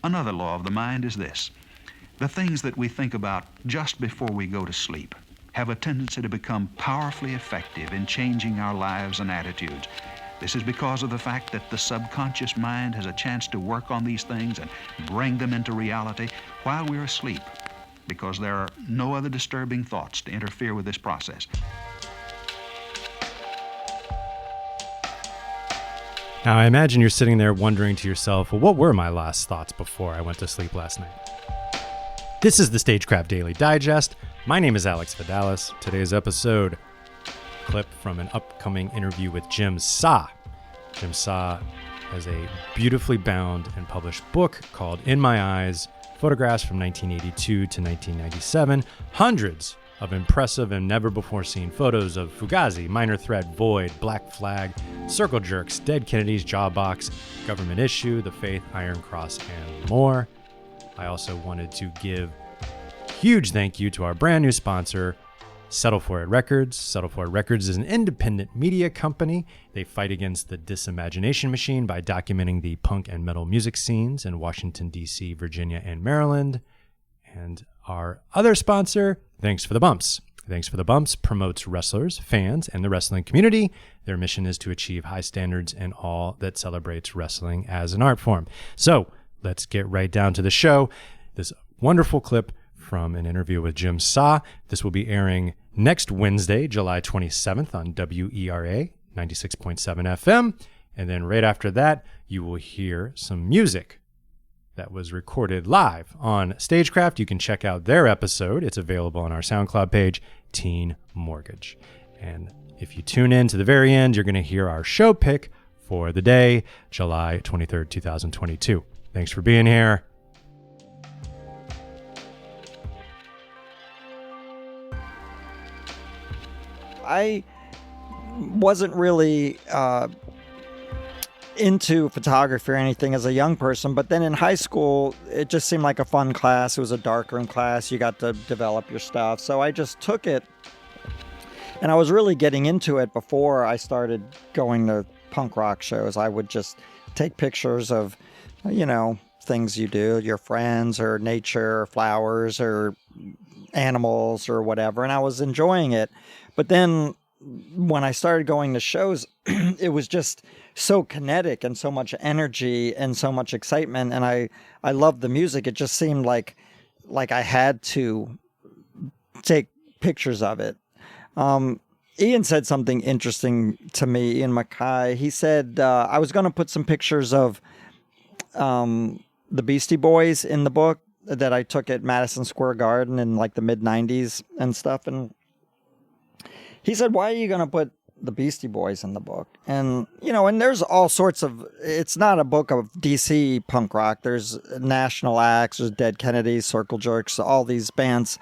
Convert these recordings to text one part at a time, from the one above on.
Another law of the mind is this: the things that we think about just before we go to sleep have a tendency to become powerfully effective in changing our lives and attitudes. This is because of the fact that the subconscious mind has a chance to work on these things and bring them into reality while we're asleep, because there are no other disturbing thoughts to interfere with this process. Now, I imagine you're sitting there wondering to yourself, well, what were my last thoughts before I went to sleep last night? This is the StageCraft Daily Digest. My name is Alex Vidalis. Today's episode, clip from an upcoming interview with Jim Sa. Jim Sa has a beautifully bound and published book called In My Eyes, Photographs from 1982 to 1997, hundreds of impressive and never-before-seen photos of Fugazi, Minor Threat, Void, Black Flag, Circle Jerks, Dead Kennedys, Jawbox, Government Issue, The Faith, Iron Cross, and more. I also wanted to give a huge thank you to our brand new sponsor, Settle For It Records. Settle For It Records is an independent media company. They fight against the disimagination machine by documenting the punk and metal music scenes in Washington, D.C., Virginia, and Maryland. And our other sponsor, Thanks for the Bumps. Thanks for the Bumps promotes wrestlers, fans, and the wrestling community. Their mission is to achieve high standards in all that celebrates wrestling as an art form. So let's get right down to the show. This wonderful clip from an interview with Jim Sa. This will be airing next Wednesday, July 27th on WERA 96.7 FM. And then right after that, you will hear some music that was recorded live on StageCraft. You can check out their episode. It's available on our SoundCloud page, Teen Mortgage. And if you tune in to the very end, you're going to hear our show pick for the day, July 23rd, 2022. Thanks for being here. I wasn't really into photography or anything as a young person, but then in high school, it just seemed like a fun class. It was a darkroom class. You got to develop your stuff. So I just took it, and I was really getting into it before I started going to punk rock shows. I would just take pictures of, things you do, your friends or nature or flowers or animals or whatever, and I was enjoying it. But then when I started going to shows, it was just so kinetic and so much energy and so much excitement, and I loved the music. It just seemed like I had to take pictures of it. Ian said something interesting to me, Ian Mackay. He said I was going to put some pictures of the Beastie Boys in the book that I took at Madison Square Garden in like the mid-90s and stuff, and he said, why are you going to put the Beastie Boys in the book? And, and there's all sorts of, it's not a book of DC punk rock. There's national acts, there's Dead Kennedys, Circle Jerks, all these bands.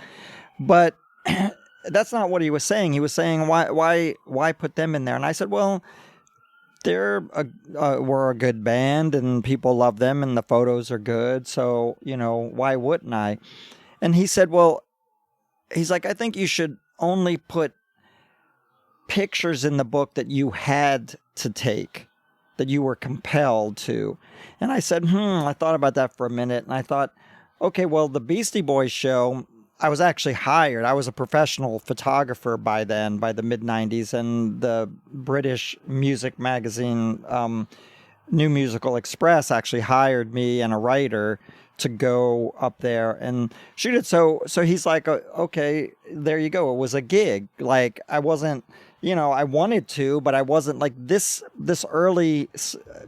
But that's not what he was saying. He was saying, why put them in there? And I said, well, we're a good band and people love them and the photos are good. So, why wouldn't I? And he said, well, he's like, I think you should only put pictures in the book that you had to take, that you were compelled to. And I said, I thought about that for a minute, and I thought, okay, well, the Beastie Boys show, I was actually hired. I was a professional photographer by then, by the mid-90s, and the British music magazine, New Musical Express, actually hired me and a writer to go up there and shoot it. So he's like, okay, there you go. It was a gig. Like, I wasn't, I wanted to, but I wasn't like this early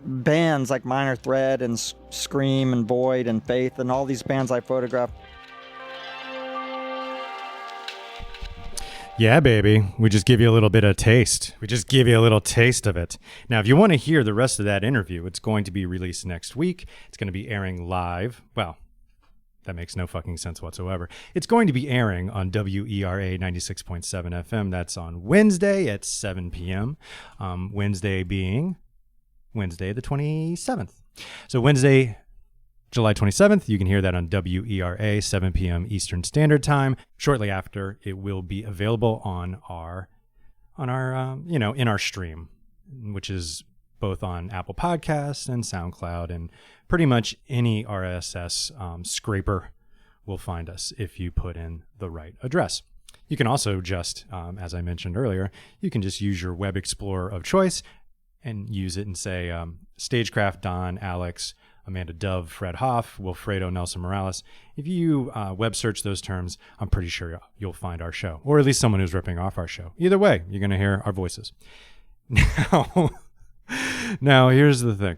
bands like Minor Threat and Scream and Void and Faith and all these bands I photographed. Yeah, baby. We just give you a little bit of taste. We just give you a little taste of it. Now, if you want to hear the rest of that interview, it's going to be released next week. It's going to be airing live. Well, that makes no fucking sense whatsoever. It's going to be airing on WERA 96.7 FM. That's on Wednesday at 7 p.m. Wednesday being Wednesday the 27th. So Wednesday, July 27th, you can hear that on WERA, 7 p.m. Eastern Standard Time. Shortly after, it will be available on our in our stream, which is both on Apple Podcasts and SoundCloud, and pretty much any RSS scraper will find us if you put in the right address. You can also just, as I mentioned earlier, you can just use your web explorer of choice and use it and say StageCraft, Don, Alex, Amanda Dove, Fred Hoff, Wilfredo, Nelson Morales. If you web search those terms, I'm pretty sure you'll find our show, or at least someone who's ripping off our show. Either way, you're going to hear our voices. Now, here's the thing.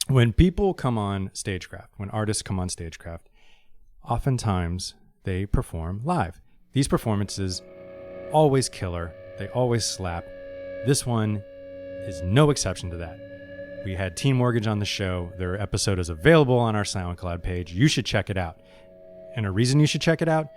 When people come on StageCraft, when artists come on StageCraft, oftentimes they perform live. These performances always killer. They always slap. This one is no exception to that. We had Teen Mortgage on the show. Their episode is available on our SoundCloud page. You should check it out. And a reason you should check it out?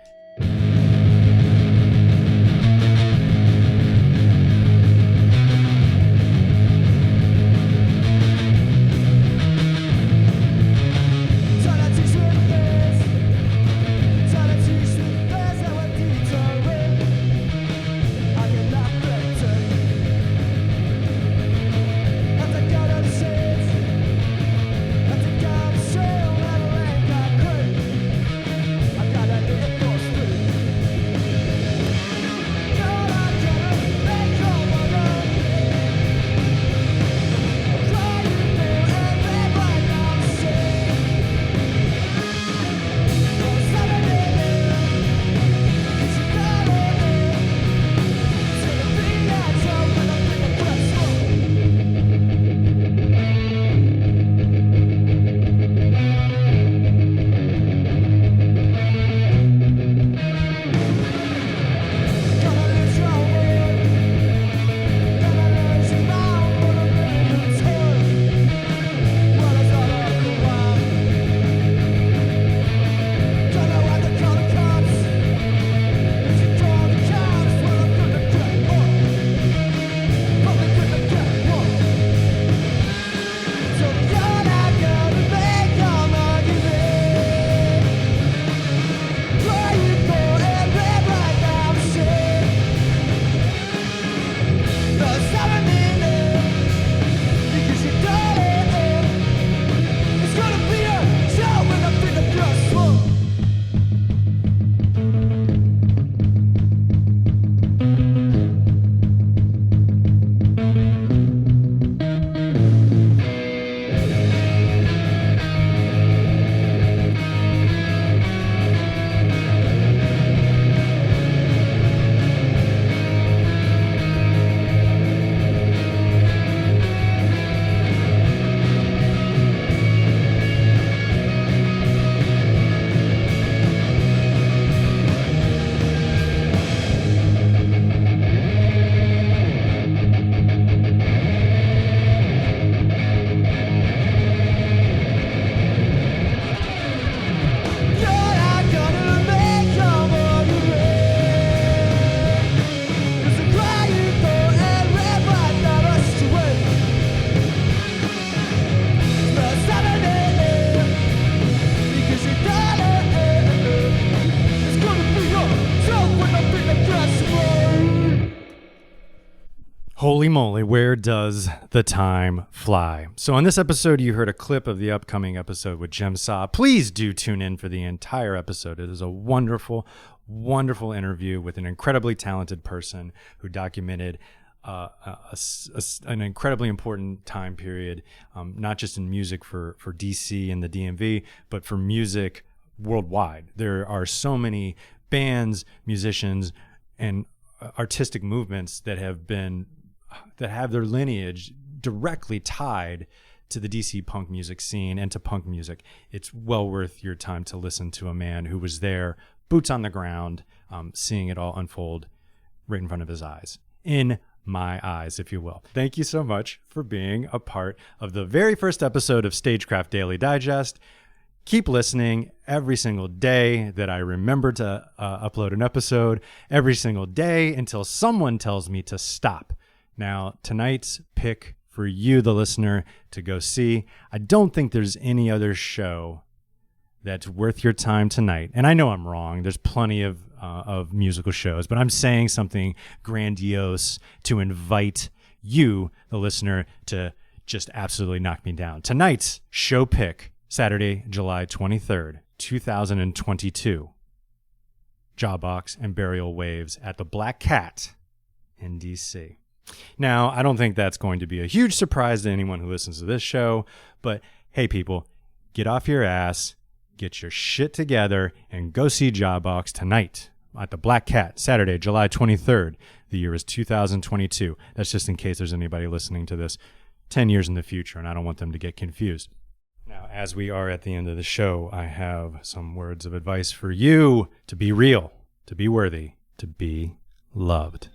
Holy moly, where does the time fly? So on this episode, you heard a clip of the upcoming episode with Jem Saw. Please do tune in for the entire episode. It is a wonderful, wonderful interview with an incredibly talented person who documented an incredibly important time period, not just in music for DC and the DMV, but for music worldwide. There are so many bands, musicians, and artistic movements that have their lineage directly tied to the DC punk music scene and to punk music. It's well worth your time to listen to a man who was there, boots on the ground, seeing it all unfold right in front of his eyes. In my eyes, if you will. Thank you so much for being a part of the very first episode of StageCraft Daily Digest. Keep listening every single day that I remember to upload an episode, every single day until someone tells me to stop. Now, tonight's pick for you, the listener, to go see. I don't think there's any other show that's worth your time tonight. And I know I'm wrong. There's plenty of musical shows, but I'm saying something grandiose to invite you, the listener, to just absolutely knocked me down. Tonight's show pick, Saturday, July 23rd, 2022. Jawbox and Burial Waves at the Black Cat in DC. Now, I don't think that's going to be a huge surprise to anyone who listens to this show, but hey, people, get off your ass, get your shit together, and go see Jawbox tonight at the Black Cat, Saturday, July 23rd. The year is 2022. That's just in case there's anybody listening to this 10 years in the future, and I don't want them to get confused. Now, as we are at the end of the show, I have some words of advice for you to be real, to be worthy, to be loved.